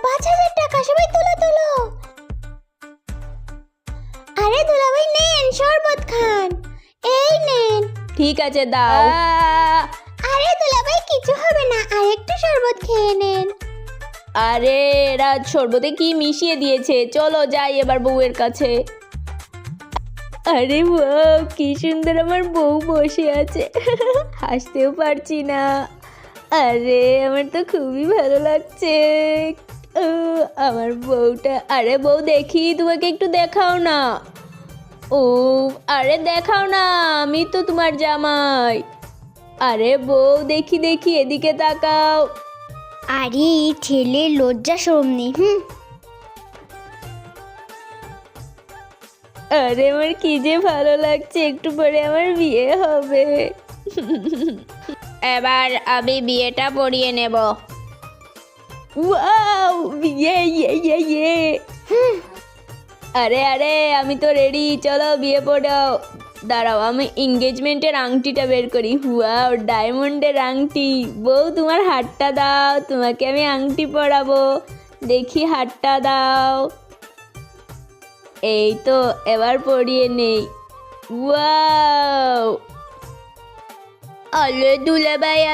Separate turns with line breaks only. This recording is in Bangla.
5,000 টাকা, সবাই তুলো তুলো। আরে দুলাভাই নেন শরবত খান, এই নেন।
ঠিক আছে দাও।
আরে দুলাভাই কিছু হবে না, আরেকটু শরবত খেয়ে নেন।
আরে এরা শরবতে কি মিশিয়ে দিয়েছে, চলো যাই এবার বউয়ের কাছে। আরে বউ, কি সুন্দর আমার বউ বসে আছে, হাসতেও পারছি না। আরে আমার তো খুবই ভালো লাগছে। আমার বউটা, আরে বউ দেখি তোমাকে একটু দেখাও না। ও আরে দেখাও না, আমি তো তোমার জামাই। আরে বউ দেখি দেখি, এদিকে তাকাও।
আরে ছেলে লজ্জা শরম নেই।
আরে আমার কি যে ভালো লাগছে, একটু পরে আমার বিয়ে হবে। এবার আমি বিয়েটা পড়িয়ে নেব। ওয়াও, ইয়ে ইয়ে ইয়ে ইয়ে। আরে আরে আমি তো রেডি, চলো বিয়ে পড়াও। দাঁড়াও আমি এঙ্গেজমেন্টের আংটিটা বের করি। ওয়াও, ডায়মন্ডের আংটি। বউ তোমার হাতটা দাও, তোমাকে আমি আংটি পরাবো। দেখি হাতটা দাও। এই তো, এবার পরিয়ে নেই। ওয়াও, আলে দুলাভাই